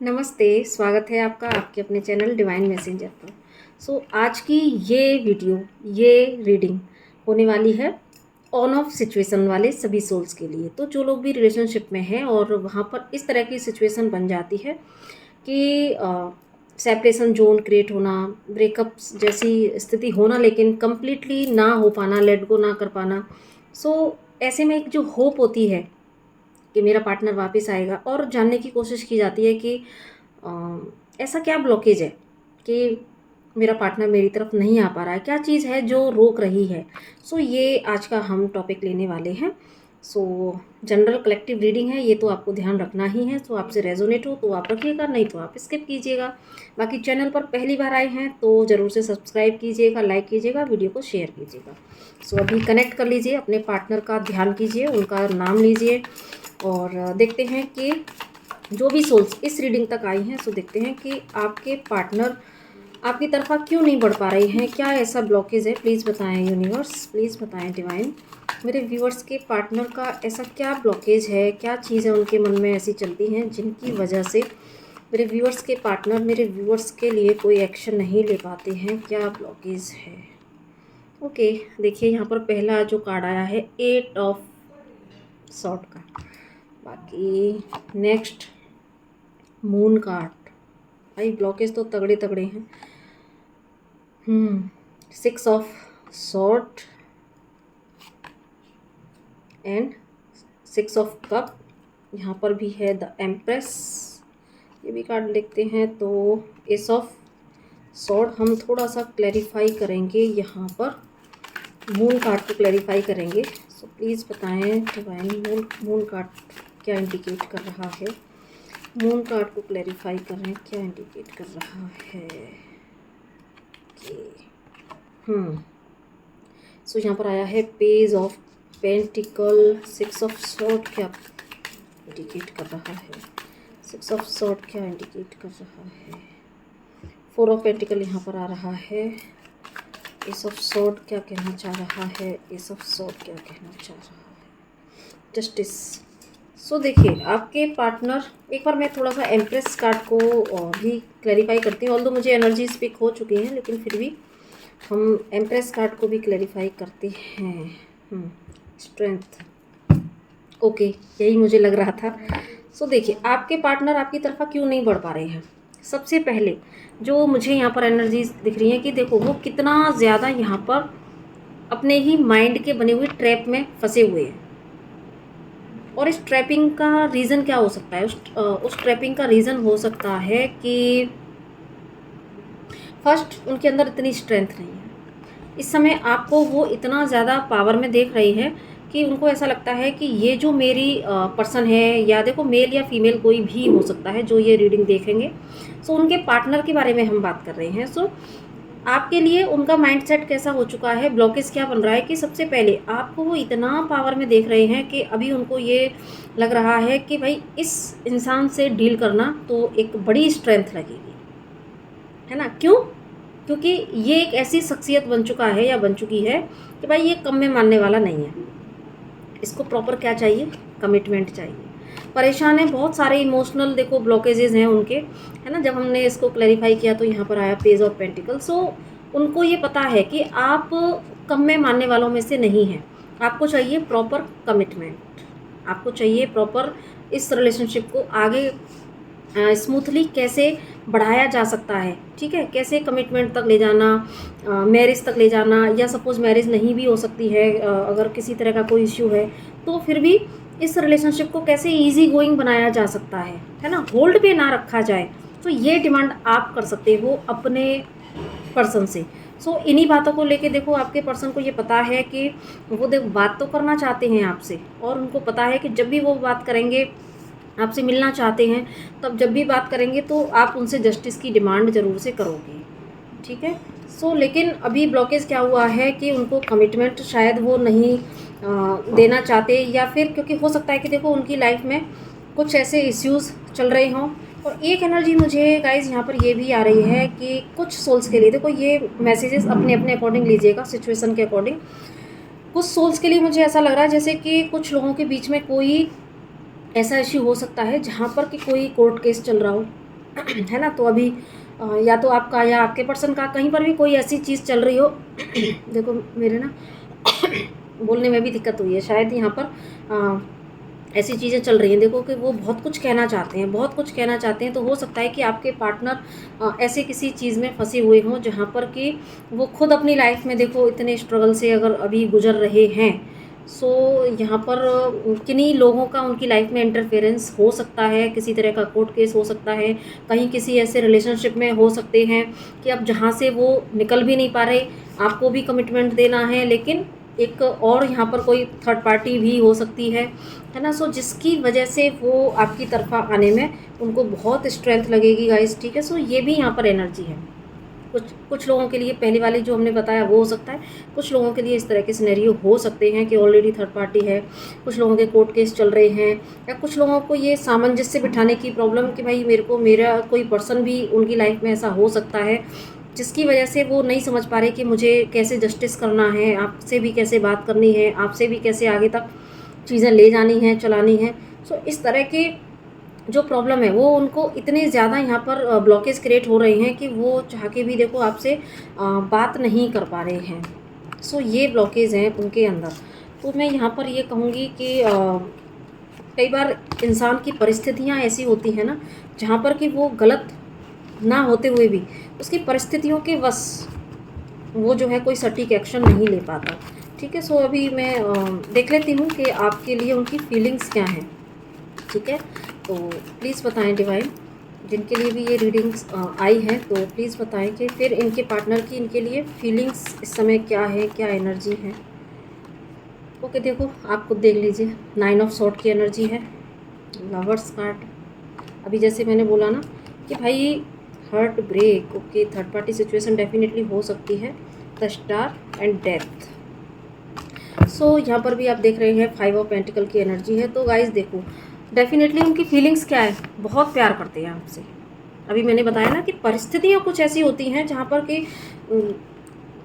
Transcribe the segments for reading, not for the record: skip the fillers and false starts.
नमस्ते, स्वागत है आपका आपके अपने चैनल डिवाइन मैसेंजर पर। आज की ये वीडियो, ये रीडिंग होने वाली है ऑन ऑफ सिचुएशन वाले सभी सोल्स के लिए। तो जो लोग भी रिलेशनशिप में हैं और वहाँ पर इस तरह की सिचुएशन बन जाती है कि सेपरेशन जोन क्रिएट होना, ब्रेकअप्स जैसी स्थिति होना, लेकिन कम्प्लीटली ना हो पाना, लेट गो ना कर पाना। ऐसे में एक जो होप होती है कि मेरा पार्टनर वापस आएगा, और जानने की कोशिश की जाती है कि ऐसा क्या ब्लॉकेज है कि मेरा पार्टनर मेरी तरफ नहीं आ पा रहा है, क्या चीज़ है जो रोक रही है। ये आज का हम टॉपिक लेने वाले हैं। जनरल कलेक्टिव रीडिंग है, ये तो आपको ध्यान रखना ही है। आपसे रेजोनेट हो तो आप रखिएगा, नहीं तो आप स्किप कीजिएगा। बाकी चैनल पर पहली बार आए हैं तो ज़रूर से सब्सक्राइब कीजिएगा, लाइक कीजिएगा, वीडियो को शेयर कीजिएगा। अभी कनेक्ट कर लीजिए, अपने पार्टनर का ध्यान कीजिए, उनका नाम लीजिए और देखते हैं कि जो भी सोल्स इस रीडिंग तक आई हैं, देखते हैं कि आपके पार्टनर आपकी तरफा क्यों नहीं बढ़ पा रहे हैं, क्या ऐसा ब्लॉकेज है। प्लीज़ बताएं यूनिवर्स, प्लीज़ बताएं डिवाइन, मेरे व्यूअर्स के पार्टनर का ऐसा क्या ब्लॉकेज है, क्या चीज़ें उनके मन में ऐसी चलती हैं जिनकी वजह से मेरे व्यूअर्स के पार्टनर मेरे व्यूअर्स के लिए कोई एक्शन नहीं ले पाते हैं, क्या ब्लॉकेज है। ओके, देखिए यहाँ पर पहला जो कार्ड आया है 8 ऑफ सॉर्ड का। बाकी नेक्स्ट मून कार्ड। भाई ब्लॉकेज तो तगड़े तगड़े हैं। 6 of sword and 6 of cup. यहाँ पर भी है द एम्प्रेस, ये भी कार्ड देखते हैं। तो एस ऑफ सॉर्ड हम थोड़ा सा क्लैरिफाई करेंगे, यहाँ पर मून कार्ड को क्लैरिफाई करेंगे। प्लीज़ बताएं डिवाइन, मून कार्ड क्या इंडिकेट कर रहा है। मून कार्ड को क्लैरिफाई कर रहे हैं, क्या इंडिकेट कर रहा है कि यहाँ पर आया है page of pentacle. 6 of sword क्या इंडिकेट कर रहा है, 6 ऑफ सॉर्ड क्या इंडिकेट कर रहा है। 4 ऑफ पेंटिकल यहाँ पर आ रहा है। एस ऑफ सॉर्ड क्या कहना चाह रहा है, एस ऑफ सॉर्ड क्या कहना चाह रहा है। जस्टिस। देखिए आपके पार्टनर, एक बार मैं थोड़ा सा एम्प्रेस कार्ड को भी क्लैरिफाई करती हूँ। ऑल्दो मुझे एनर्जी स्पीक हो चुकी हैं, लेकिन फिर भी हम एम्प्रेस कार्ड को भी क्लैरिफाई करते हैं। स्ट्रेंथ। ओके, यही मुझे लग रहा था। देखिए आपके पार्टनर आपकी तरफा क्यों नहीं बढ़ पा रहे हैं। सबसे पहले जो मुझे यहाँ पर एनर्जीज दिख रही है कि देखो वो कितना ज़्यादा यहाँ पर अपने ही माइंड के बने हुए ट्रैप में फंसे हुए हैं। और इस ट्रैपिंग का रीज़न क्या हो सकता है। उस ट्रैपिंग का रीज़न हो सकता है कि फर्स्ट, उनके अंदर इतनी स्ट्रेंथ नहीं है। इस समय आपको वो इतना ज़्यादा पावर में देख रही है कि उनको ऐसा लगता है कि ये जो मेरी पर्सन है, या देखो मेल या फीमेल कोई भी हो सकता है जो ये रीडिंग देखेंगे। उनके पार्टनर के बारे में हम बात कर रहे हैं। आपके लिए उनका माइंडसेट कैसा हो चुका है, ब्लॉकेज क्या बन रहा है कि सबसे पहले आपको वो इतना पावर में देख रहे हैं कि अभी उनको ये लग रहा है कि भाई इस इंसान से डील करना तो एक बड़ी स्ट्रेंथ लगेगी, है ना। क्यों? क्योंकि ये एक ऐसी शख्सियत बन चुका है या बन चुकी है कि भाई ये कम में मानने वाला नहीं है। इसको प्रॉपर क्या चाहिए, कमिटमेंट चाहिए। परेशान है, बहुत सारे इमोशनल देखो ब्लॉकेजेस हैं उनके, है ना। जब हमने इसको क्लैरिफाई किया तो यहाँ पर आया पेज ऑफ पेंटिकल। उनको ये पता है कि आप कम में मानने वालों में से नहीं हैं। आपको चाहिए प्रॉपर कमिटमेंट, आपको चाहिए प्रॉपर इस रिलेशनशिप को आगे स्मूथली कैसे बढ़ाया जा सकता है, ठीक है। कैसे कमिटमेंट तक ले जाना, मैरिज तक ले जाना, या सपोज़ मैरिज नहीं भी हो सकती है, अगर किसी तरह का कोई इश्यू है तो फिर भी इस रिलेशनशिप को कैसे इजी गोइंग बनाया जा सकता है ना, होल्ड पे ना रखा जाए। ये डिमांड आप कर सकते हो अपने पर्सन से। इन्हीं बातों को लेके देखो आपके पर्सन को ये पता है कि वो देखो बात तो करना चाहते हैं आपसे, और उनको पता है कि जब भी वो बात करेंगे, आपसे मिलना चाहते हैं, तब जब भी बात करेंगे तो आप उनसे जस्टिस की डिमांड ज़रूर से करोगे, ठीक है। लेकिन अभी ब्लॉकेज क्या हुआ है कि उनको कमिटमेंट शायद वो नहीं देना चाहते, या फिर क्योंकि हो सकता है कि देखो उनकी लाइफ में कुछ ऐसे इश्यूज़ चल रहे हों। और एक एनर्जी मुझे गाइज यहाँ पर ये भी आ रही है कि कुछ सोल्स के लिए, देखो ये मैसेजेस अपने अपने अकॉर्डिंग लीजिएगा, सिचुएशन के अकॉर्डिंग। कुछ सोल्स के लिए मुझे ऐसा लग रहा है जैसे कि कुछ लोगों के बीच में कोई ऐसा इश्यू हो सकता है जहाँ पर कि कोई कोर्ट केस चल रहा हो, है ना। तो अभी या तो आपका या आपके पर्सन का कहीं पर भी कोई ऐसी चीज़ चल रही हो देखो मेरे ना बोलने में भी दिक्कत हुई है शायद यहाँ पर ऐसी चीज़ें चल रही हैं देखो कि वो बहुत कुछ कहना चाहते हैं, बहुत कुछ कहना चाहते हैं। तो हो सकता है कि आपके पार्टनर ऐसे किसी चीज़ में फंसे हुए हों जहाँ पर कि वो खुद अपनी लाइफ में देखो इतने स्ट्रगल से अगर अभी गुजर रहे हैं। सो यहाँ पर किन्हीं लोगों का उनकी लाइफ में इंटरफेरेंस हो सकता है, किसी तरह का कोर्ट केस हो सकता है, कहीं किसी ऐसे रिलेशनशिप में हो सकते हैं कि अब जहाँ से वो निकल भी नहीं पा रहे, आपको भी कमिटमेंट देना है, लेकिन एक और यहाँ पर कोई थर्ड पार्टी भी हो सकती है ना। सो जिसकी वजह से वो आपकी तरफा आने में उनको बहुत स्ट्रेंथ लगेगी गाइस, ठीक है। सो ये भी यहाँ पर एनर्जी है। कुछ लोगों के लिए पहले वाली जो हमने बताया वो हो सकता है, कुछ लोगों के लिए इस तरह के सिनेरियो हो सकते हैं कि ऑलरेडी थर्ड पार्टी है, कुछ लोगों के कोर्ट केस चल रहे हैं, या कुछ लोगों को ये सामंजस्य बिठाने की प्रॉब्लम कि भाई मेरा कोई पर्सन भी उनकी लाइफ में ऐसा हो सकता है जिसकी वजह से वो नहीं समझ पा रहे कि मुझे कैसे जस्टिस करना है, आपसे भी कैसे बात करनी है, आपसे भी कैसे आगे तक चीज़ें ले जानी है, चलानी है। सो इस तरह के जो प्रॉब्लम है वो उनको इतने ज़्यादा यहाँ पर ब्लॉकेज क्रिएट हो रहे हैं कि वो चाह के भी देखो आपसे बात नहीं कर पा रहे हैं। सो ये ब्लॉकेज हैं उनके अंदर। तो मैं यहाँ पर ये कहूँगी कि कई बार इंसान की परिस्थितियाँ ऐसी होती हैं ना जहाँ पर कि वो गलत ना होते हुए भी उसकी परिस्थितियों के वश वो जो है कोई सटीक एक्शन नहीं ले पाता, ठीक है। सो अभी मैं देख लेती हूँ कि आपके लिए उनकी फीलिंग्स क्या हैं, ठीक है। तो प्लीज़ बताएं डिवाइन, जिनके लिए भी ये रीडिंग्स आई हैं तो प्लीज़ बताएं कि फिर इनके पार्टनर की इनके लिए फीलिंग्स इस समय क्या है, क्या एनर्जी है। ओके देखो आप खुद देख लीजिए, 9 ऑफ सॉर्ड की एनर्जी है, लवर्स कार्ड। अभी जैसे मैंने बोला ना कि भाई heart break, okay, third party situation definitely हो सकती है, the star and death. So यहाँ पर भी आप देख रहे हैं 5 ऑफ पेंटिकल की एनर्जी है। तो गाइस देखो डेफिनेटली उनकी फीलिंग्स क्या है, बहुत प्यार करते हैं आपसे। अभी मैंने बताया ना कि परिस्थितियाँ कुछ ऐसी होती हैं जहाँ पर कि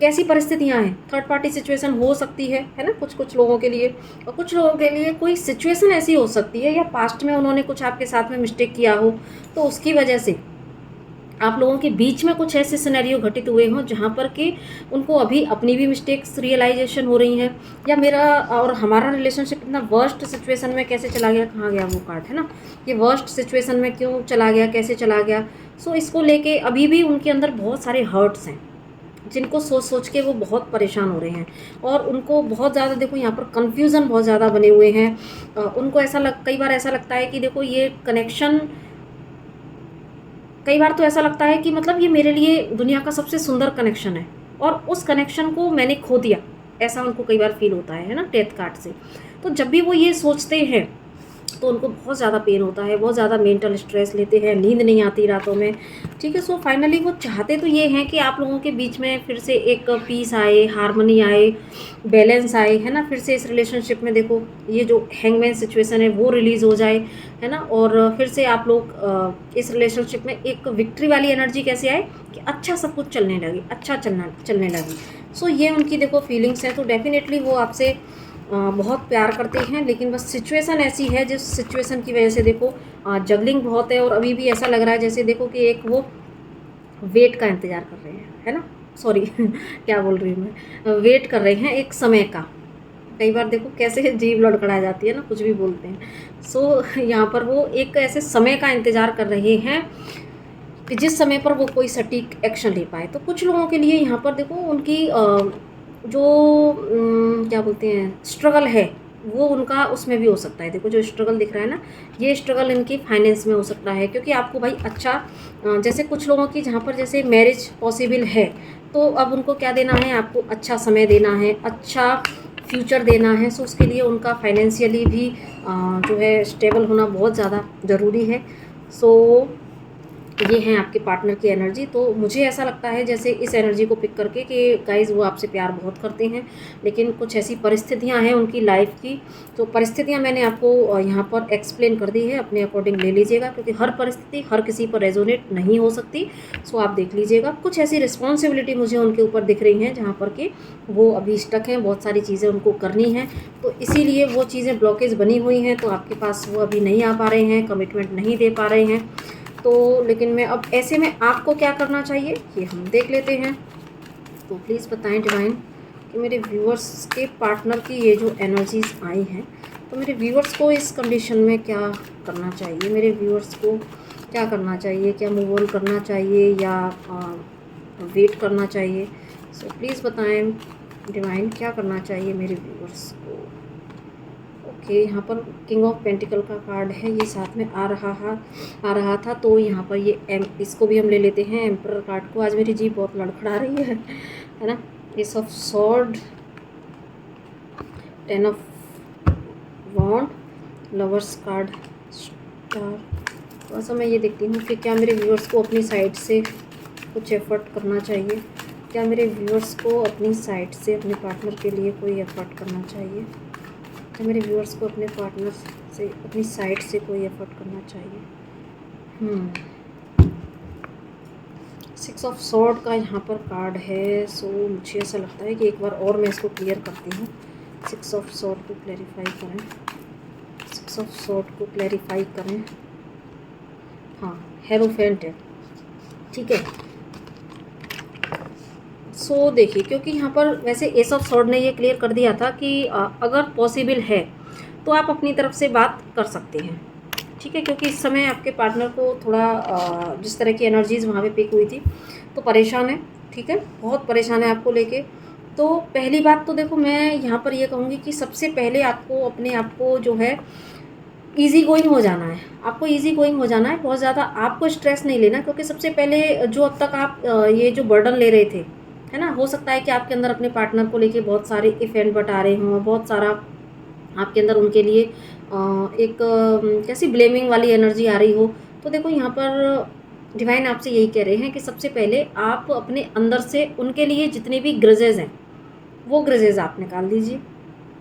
कैसी परिस्थितियाँ हैं, थर्ड पार्टी सिचुएशन हो सकती है ना, कुछ लोगों के लिए, और कुछ लोगों के लिए कोई सिचुएशन ऐसी हो सकती है या पास्ट में उन्होंने कुछ आपके साथ में मिस्टेक किया हो तो उसकी वजह से आप लोगों के बीच में कुछ ऐसे सिनेरियो घटित हुए हों जहाँ पर कि उनको अभी अपनी भी मिस्टेक्स रियलाइजेशन हो रही हैं, या मेरा और हमारा रिलेशनशिप इतना वर्स्ट सिचुएशन में कैसे चला गया, कहाँ गया वो कार्ड है ना, ये वर्स्ट सिचुएशन में क्यों चला गया, कैसे चला गया। सो इसको लेके अभी भी उनके अंदर बहुत सारे हर्ट्स हैं जिनको सोच सोच के वो बहुत परेशान हो रहे हैं, और उनको बहुत ज़्यादा देखो यहाँ पर कन्फ्यूज़न बहुत ज़्यादा बने हुए हैं। उनको कई बार ऐसा लगता है कि देखो ये कनेक्शन, कई बार तो ऐसा लगता है कि मतलब ये मेरे लिए दुनिया का सबसे सुंदर कनेक्शन है और उस कनेक्शन को मैंने खो दिया, ऐसा उनको कई बार फील होता है ना, डेथ कार्ड से। तो जब भी वो ये सोचते हैं तो उनको बहुत ज़्यादा पेन होता है, बहुत ज़्यादा मेंटल स्ट्रेस लेते हैं, नींद नहीं आती रातों में, ठीक है। सो फाइनली वो चाहते तो ये हैं कि आप लोगों के बीच में फिर से एक पीस आए, हार्मनी आए, बैलेंस आए, है ना। फिर से इस रिलेशनशिप में देखो ये जो हैंगमैन सिचुएशन है वो रिलीज़ हो जाए, है ना। और फिर से आप लोग इस रिलेशनशिप में एक विक्ट्री वाली एनर्जी कैसे आए कि अच्छा सब कुछ चलने लगे, अच्छा चलने लगे। सो ये उनकी देखो फीलिंग्स हैं। तो डेफिनेटली वो आपसे बहुत प्यार करते हैं, लेकिन बस सिचुएशन ऐसी है जिस सिचुएशन की वजह से देखो जगलिंग बहुत है, और अभी भी ऐसा लग रहा है जैसे देखो कि एक वो वेट का इंतज़ार कर रहे हैं, है ना, सॉरी क्या बोल रही हूँ मैं, वेट कर रहे हैं एक समय का। कई बार देखो कैसे जीभ लड़खड़ा जाती है ना, कुछ भी बोलते हैं। सो यहाँ पर वो एक ऐसे समय का इंतज़ार कर रहे हैं कि जिस समय पर वो कोई सटीक एक्शन ले पाए। तो कुछ लोगों के लिए यहाँ पर देखो उनकी जो क्या बोलते हैं स्ट्रगल है वो उनका उसमें भी हो सकता है। देखो जो स्ट्रगल दिख रहा है ना, ये स्ट्रगल इनकी फाइनेंस में हो सकता है, क्योंकि आपको भाई अच्छा जैसे कुछ लोगों की जहाँ पर जैसे मैरिज पॉसिबल है तो अब उनको क्या देना है, आपको अच्छा समय देना है, अच्छा फ्यूचर देना है। सो उसके लिए उनका फाइनेंशियली भी जो है स्टेबल होना बहुत ज़्यादा ज़रूरी है। सो ये हैं आपके पार्टनर की एनर्जी। तो मुझे ऐसा लगता है जैसे इस एनर्जी को पिक करके कि गाइज़ वो आपसे प्यार बहुत करते हैं, लेकिन कुछ ऐसी परिस्थितियां हैं उनकी लाइफ की। तो परिस्थितियां मैंने आपको यहाँ पर एक्सप्लेन कर दी है, अपने अकॉर्डिंग ले लीजिएगा, क्योंकि हर परिस्थिति हर किसी पर रेजोनेट नहीं हो सकती। सो आप देख लीजिएगा। कुछ ऐसी रिस्पॉन्सिबिलिटी मुझे उनके ऊपर दिख रही हैं जहाँ पर कि वो अभी स्टक हैं, बहुत सारी चीज़ें उनको करनी हैं, तो इसीलिए वो चीज़ें ब्लॉकेज बनी हुई हैं। तो आपके पास वो अभी नहीं आ पा रहे हैं, कमिटमेंट नहीं दे पा रहे हैं। तो लेकिन मैं अब ऐसे में आपको क्या करना चाहिए ये हम देख लेते हैं। तो प्लीज़ बताएं डिवाइन कि मेरे व्यूअर्स के पार्टनर की ये जो एनर्जीज आई हैं, तो मेरे व्यूअर्स को इस कंडीशन में क्या करना चाहिए, मेरे व्यूअर्स को क्या करना चाहिए, क्या मूव ऑन करना चाहिए या वेट करना चाहिए। सो प्लीज़ बताएं डिवाइन क्या करना चाहिए मेरे व्यूअर्स को। ओके, यहाँ पर किंग ऑफ पेंटिकल का कार्ड है, ये साथ में आ रहा था। तो यहाँ पर ये इसको भी हम ले लेते हैं, एम्परर कार्ड को। आज मेरी जीभ बहुत लड़खड़ा रही है ना। Ace of sword, 10 of wand, lovers card, star. थोड़ा सा मैं ये देखती हूँ कि क्या मेरे व्यूअर्स को अपनी साइड से कुछ एफर्ट करना चाहिए, क्या मेरे व्यूअर्स को अपनी साइड से अपने पार्टनर के लिए कोई एफर्ट करना चाहिए, क्या मेरे व्यूअर्स को अपने पार्टनर से अपनी साइड से कोई एफर्ट करना चाहिए। 6 ऑफ सॉर्ड का यहाँ पर कार्ड है। सो मुझे ऐसा लगता है कि एक बार और मैं इसको क्लियर करती हूँ। 6 ऑफ सॉर्ड को क्लैरिफाई करें, 6 ऑफ सॉर्ड को क्लैरिफाई करें। हाँ, हेरोफेंट है, ठीक है। सो देखिए, क्योंकि यहाँ पर वैसे एस ऑफ सॉर्ड ने ये क्लियर कर दिया था कि अगर पॉसिबल है तो आप अपनी तरफ से बात कर सकते हैं, ठीक है। क्योंकि इस समय आपके पार्टनर को थोड़ा जिस तरह की एनर्जीज़ वहाँ पे पिक हुई थी तो परेशान है, ठीक है, बहुत परेशान है आपको लेके। तो पहली बात तो देखो, मैं यहाँ पर ये कहूँगी कि सबसे पहले आपको अपने आप को जो है ईज़ी गोइंग हो जाना है, आपको ईज़ी गोइंग हो जाना है। बहुत ज़्यादा आपको स्ट्रेस नहीं लेना, क्योंकि सबसे पहले जो अब तक आप ये जो बर्डन ले रहे थे, है ना, हो सकता है कि आपके अंदर अपने पार्टनर को लेके बहुत सारे इफ़ेंट बता रहे हों, बहुत सारा आपके अंदर उनके लिए एक कैसी ब्लेमिंग वाली एनर्जी आ रही हो। तो देखो, यहाँ पर डिवाइन आपसे यही कह रहे हैं कि सबसे पहले आप अपने अंदर से उनके लिए जितने भी ग्रजेज हैं वो ग्रजेज आप निकाल दीजिए,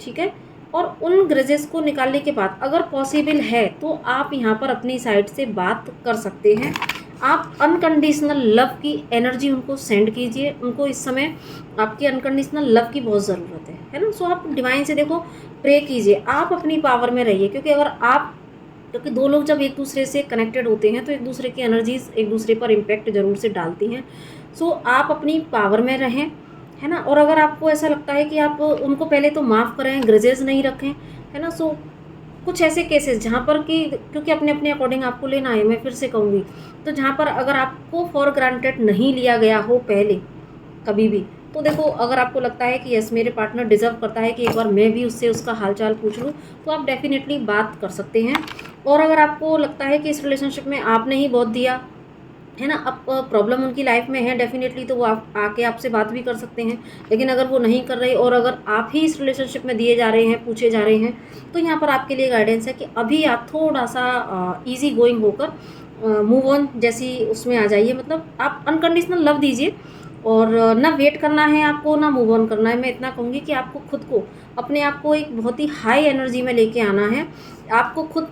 ठीक है। और उन ग्रजेस को निकालने के बाद अगर पॉसिबल है तो आप यहाँ पर अपनी साइड से बात कर सकते हैं। आप अनकंडीशनल लव की एनर्जी उनको सेंड कीजिए, उनको इस समय आपकी अनकंडीशनल लव की बहुत ज़रूरत है ना। सो आप डिवाइन से देखो प्रे कीजिए, आप अपनी पावर में रहिए, क्योंकि दो लोग जब एक दूसरे से कनेक्टेड होते हैं तो एक दूसरे की एनर्जीज एक दूसरे पर इम्पैक्ट जरूर से डालती हैं। सो आप अपनी पावर में रहें, है ना। और अगर आपको ऐसा लगता है कि आप उनको पहले तो माफ़ करें, ग्रजेस नहीं रखें, है ना। सो कुछ ऐसे केसेस जहाँ पर कि क्योंकि अपने अपने अकॉर्डिंग आपको लेना है, मैं फिर से कहूँगी, तो जहाँ पर अगर आपको फॉर ग्रांटेड नहीं लिया गया हो पहले कभी भी, तो देखो अगर आपको लगता है कि यस मेरे पार्टनर डिज़र्व करता है कि एक बार मैं भी उससे उसका हालचाल पूछ लूँ, तो आप डेफिनेटली बात कर सकते हैं। और अगर आपको लगता है कि इस रिलेशनशिप में आपने ही बहुत दिया है ना, अब प्रॉब्लम उनकी लाइफ में है डेफिनेटली, तो वो आप आके आपसे बात भी कर सकते हैं। लेकिन अगर वो नहीं कर रहे और अगर आप ही इस रिलेशनशिप में दिए जा रहे हैं, पूछे जा रहे हैं, तो यहाँ पर आपके लिए गाइडेंस है कि अभी आप थोड़ा सा ईजी गोइंग होकर मूव ऑन जैसी उसमें आ जाइए। मतलब आप अनकंडीशनल लव दीजिए और ना वेट करना है आपको, ना मूव ऑन करना है। मैं इतना कहूँगी कि आपको खुद को, अपने आप को एक बहुत ही हाई एनर्जी में लेके आना है, आपको खुद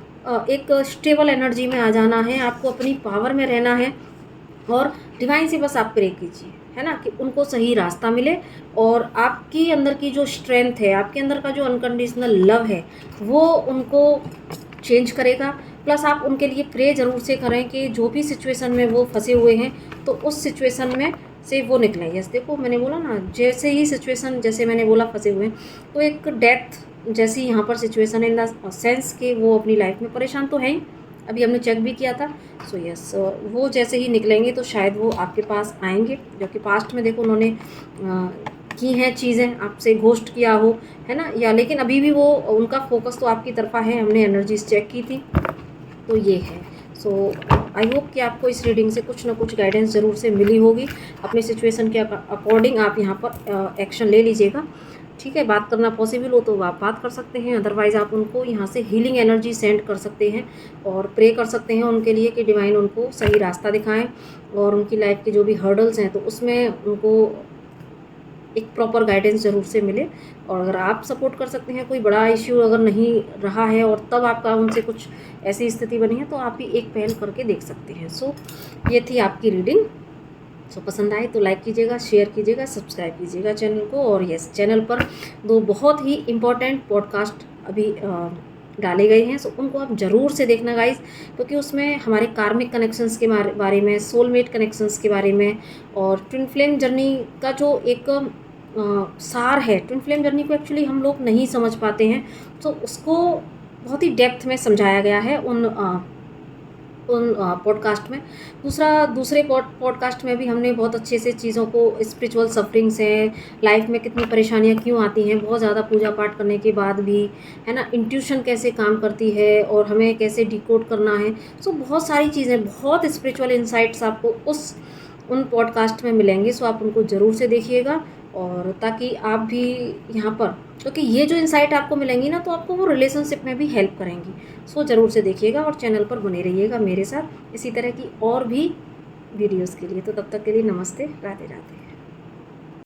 एक स्टेबल एनर्जी में आ जाना है, आपको अपनी पावर में रहना है। और डिवाइन से बस आप प्रे कीजिए, है ना, कि उनको सही रास्ता मिले और आपकी अंदर की जो स्ट्रेंथ है, आपके अंदर का जो अनकंडीशनल लव है, वो उनको चेंज करेगा। प्लस आप उनके लिए प्रे ज़रूर से करें कि जो भी सिचुएशन में वो फंसे हुए हैं तो उस सिचुएशन में से वो निकलें। यस, देखो मैंने बोला ना, जैसे ही सिचुएशन, जैसे मैंने बोला फंसे हुए हैं, तो एक डेथ जैसी यहाँ पर सिचुएशन इन द सेंस कि वो अपनी लाइफ में परेशान तो हैं ही, अभी हमने चेक भी किया था। सो यस, वो जैसे ही निकलेंगे तो शायद वो आपके पास आएंगे, जो कि पास्ट में देखो उन्होंने की हैं चीज़ें, आपसे घोस्ट किया हो, है ना, या लेकिन अभी भी वो उनका फोकस तो आपकी तरफा है, हमने एनर्जीज चेक की थी, तो ये है। सो आई होप कि आपको इस रीडिंग से कुछ ना कुछ गाइडेंस ज़रूर से मिली होगी। अपने सिचुएशन के अकॉर्डिंग आप यहाँ पर एक्शन ले लीजिएगा, ठीक है। बात करना पॉसिबल हो तो आप बात कर सकते हैं, अदरवाइज़ आप उनको यहाँ से हीलिंग एनर्जी सेंड कर सकते हैं और प्रे कर सकते हैं उनके लिए कि डिवाइन उनको सही रास्ता दिखाएं और उनकी लाइफ के जो भी हर्डल्स हैं तो उसमें उनको एक प्रॉपर गाइडेंस ज़रूर से मिले। और अगर आप सपोर्ट कर सकते हैं, कोई बड़ा इश्यू अगर नहीं रहा है और तब आपका उनसे कुछ ऐसी स्थिति बनी है, तो आप भी एक पहल करके देख सकते हैं। सो ये थी आपकी रीडिंग। सो पसंद आए तो लाइक कीजिएगा, शेयर कीजिएगा, सब्सक्राइब कीजिएगा चैनल को। और यस, चैनल पर दो बहुत ही इम्पोर्टेंट पॉडकास्ट अभी डाले गए हैं, सो उनको आप ज़रूर से देखना गाइस, क्योंकि उसमें हमारे कार्मिक कनेक्शंस के बारे में, सोलमेट कनेक्शंस के बारे में, और ट्विन फ्लेम जर्नी का जो एक सार है, ट्विन फ्लेम जर्नी को एक्चुअली हम लोग नहीं समझ पाते हैं, तो उसको बहुत ही डेप्थ में समझाया गया है उन पॉडकास्ट में। दूसरे पॉडकास्ट में भी हमने बहुत अच्छे से चीज़ों को, स्पिरिचुअल सफरिंग्स हैं, लाइफ में कितनी परेशानियां क्यों आती हैं बहुत ज़्यादा पूजा पाठ करने के बाद भी, है ना, इंट्यूशन कैसे काम करती है और हमें कैसे डिकोड करना है। सो बहुत सारी चीज़ें, बहुत स्पिरिचुअल इंसाइट्स आपको उन पॉडकास्ट में मिलेंगे। सो आप उनको ज़रूर से देखिएगा, और ताकि आप भी यहाँ पर, क्योंकि ये जो इंसाइट आपको मिलेंगी ना, तो आपको वो रिलेशनशिप में भी हेल्प करेंगी। सो ज़रूर से देखिएगा और चैनल पर बने रहिएगा मेरे साथ इसी तरह की और भी वीडियोस के लिए। तो तब तक के लिए नमस्ते, राधे राधे।